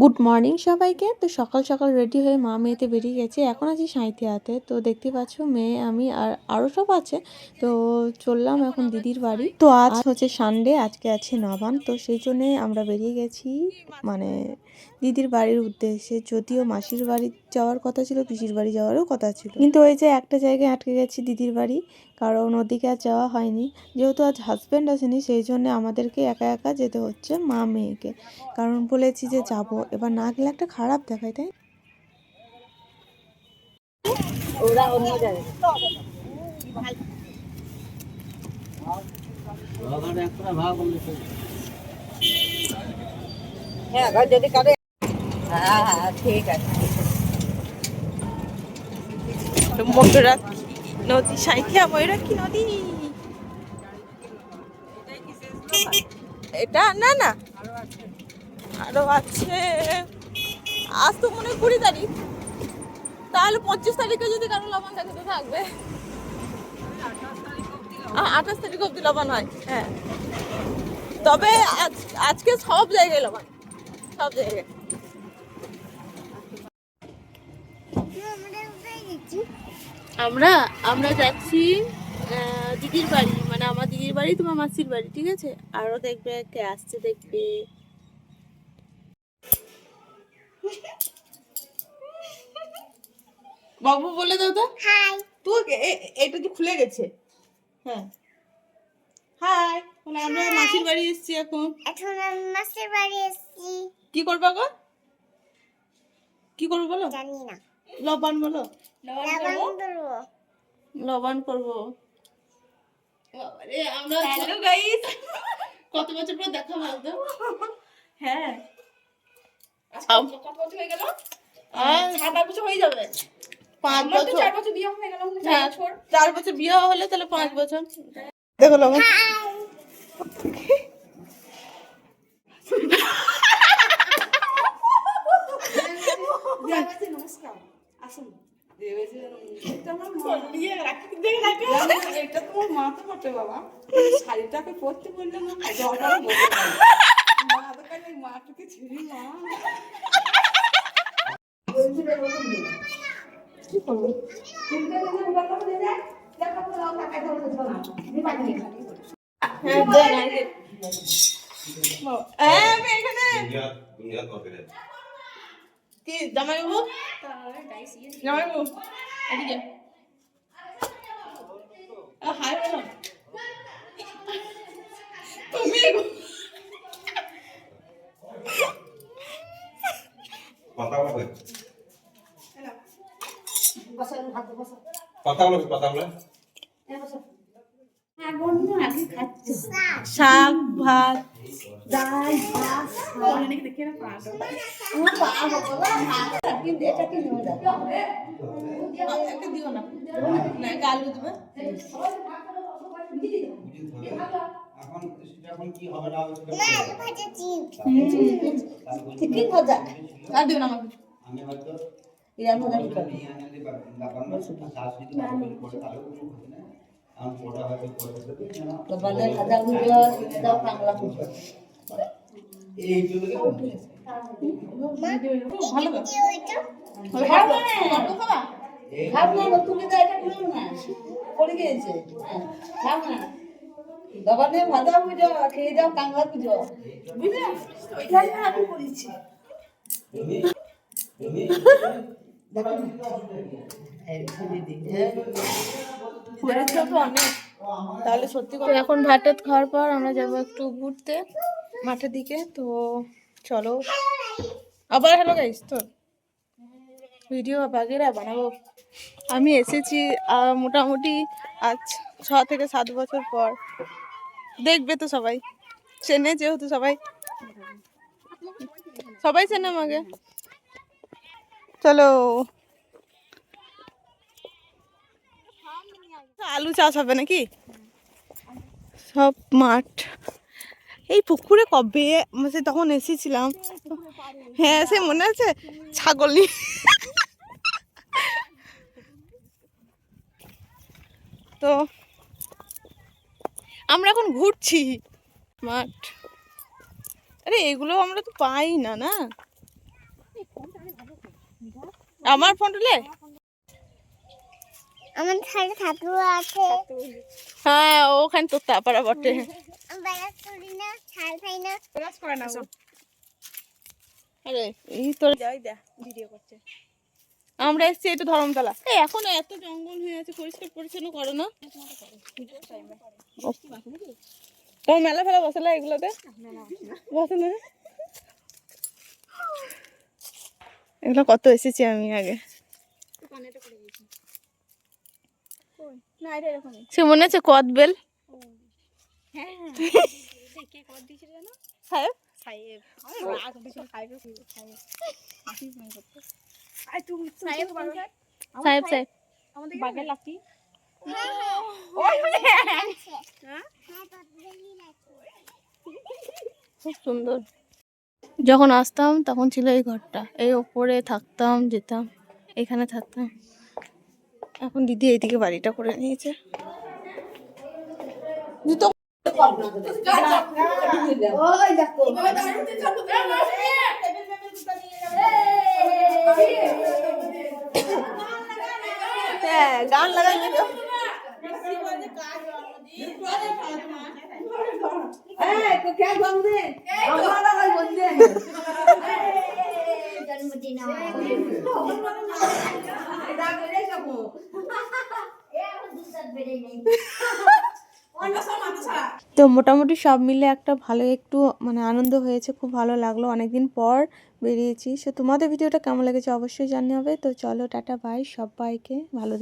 Good morning সবাইকে। তো সকাল সকাল রেডি হয়ে মা মেয়েতে বেরিয়ে গেছে। এখন আছি সাঁইথিয়াতে। তো দেখতে পাচ্ছ মেয়ে আমি আর আরও সব আছে। তো চললাম এখন দিদির বাড়ি। তো আজ হচ্ছে সানডে, আজকে আছে নবান। তো সেই জন্যে আমরা বেরিয়ে গেছি মানে দিদির বাড়ির উদ্দেশ্যে। যদিও মাসির বাড়ি যাওয়ার কথা ছিল, পিসির বাড়ি যাওয়ারও কথা ছিল, কিন্তু ওই যে একটা জায়গায় আটকে গেছি দিদির বাড়ি, কারণ ওদিকে আর যাওয়া হয়নি। যেহেতু আজ হাজব্যান্ড আসেনি সেই জন্য আমাদেরকে একা একা যেতে হচ্ছে মা মেয়েকে, কারণ বলেছি যে যাব, এবার না গেলে একটা খারাপ দেখায়, তাই ওরা অন্য জায়গায়। হ্যাঁ যদি কারে, হ্যাঁ হ্যাঁ ঠিক আছে। ময়ূরাক্ষী নদী, সাঁইথিয়া ময়ূরাক্ষী নদী। এটা না না আরো আছে। আজ তো মনে হয় 20 তারিখ, তাহলে 25 তারিখে যদি কারো লবণ থাকে তো থাকবে। 28 তারিখ অব্দি লবণ হয়। হ্যাঁ, তবে আজকে সব জায়গায় লবণ, সব জায়গায়। আমরা আমরা যাচ্ছি দিদির বাড়ি, মানে আমার দিদির বাড়ি, তোমার মাসির বাড়ি, ঠিক আছে? আরো দেখবে কে আসছে, দেখবে। বাবু বলে দাও তো হাই। তো এটা কি খুলে গেছে? হ্যাঁ হাই। মানে আমরা মাসির বাড়ি এসেছি এখন। এখন আমি মাসির বাড়ি এসেছি। কি করবা গো? কি করবো বলো? জানি না। লবণ বলো। লবণ করবো। লবণ করবো। আরে আমরা হ্যালো গাইস, কত বছর পর দেখা বলতো। হ্যাঁ কত বছর হয়ে গেল? 7-8 বছর হয়ে যাবে। 5 বছর, 4 বছর বিয়ে হয়ে গেল। 4 বছর বিয়ে হলে তাহলে 5 বছর। দেখো লবণ। নমস্কার, আসুন। এটা তোমার মাথা পড়তে বাবা, শাড়িটাকে পরতে বললে না, মাটাকে ছেড়ে মা কি করবো। কি জামাইবাবু, জামাইবাবু এদিকে হাই বলো। তুমি কথা বলবে, কথা বলবে, কথা বলবে। শাক ভাত ডাল ভাত দিও না, আলু দেবে। চিকেন ভাজা আর দিও না আমাকে। ইরান ভাজা কি করবে? তো বালে ভাজা গুলো দাও, বাংলা গুলো এই জন্য ভালো ভালো খাবা। খাব না তুমি তো এটা খাও না, পড়ে গিয়েছে। খাও না, দোকানে ভাজা পুজো খেয়ে যাও, কাংলা পুজো বুঝলে। ওইটাই আমি করেছি। তাহলে সত্যি কথা, এখন ভাত টাত খাওয়ার পর আমরা যাবো একটু ঘুরতে মাঠের দিকে। তো চলো আবার। হ্যালো গাইস, তো ভিডিও বাগেরা বানাবো। আমি এসেছি মোটামুটি আজ 6 থেকে 7 বছর পর। দেখবে তো সবাই, চেনে যেহেতু সবাই, সবাই চেনে আমাকে। চলো, আলু চাষ হবে নাকি? সব মাঠ। এই পুকুরে কবে মানে তখন এসেছিলাম, হ্যাঁ সে মনে আছে, ছাগল নিয়ে। তো আমরা এখন ঘুরছি মাঠ। আরে এগুলো আমরা তো পাই না, না আমার ফোন তুলে আমার সাথে ঠাকুর আছে। হ্যাঁ ওখানে তো তাপারা বটে। ব্যাগ তুলি না, ছাল খাই না। ক্লাস করে না ও। আরে এই তোর যাই দে ভিডিও করছে। আমরা এসেছি এটা ধর্মতলা। এই এখন এত জঙ্গল হয়ে আছে, পরিষ্কার পরিচ্ছন্ন করো না। তো মেলা ফেলা বসে না এগুলোতে? বসে না। এগুলো কত এসেছি আমি আগে। সে মনে আছে কদবেল? সাহেব সাহেব সাহেব বাগের লাঠি খুব সুন্দর। যখন আসতাম তখন ছিল এই ঘরটা, এই ওপরে থাকতাম, যেতাম, এখানে থাকতাম। এখন দিদি এইদিকে বাড়িটা করে নিয়েছে। গান লাগাই তো মোটামুটি সব মিলে একটা ভালো একটু মানে আনন্দ হয়েছে, খুব ভালো লাগলো, অনেকদিন পর বেরিয়েছি। সো তোমাদের ভিডিওটা কেমন লেগেছে অবশ্যই জানিয়ে হবে। তো চলো টাটা বাই, সবাইকে ভালো থেকো।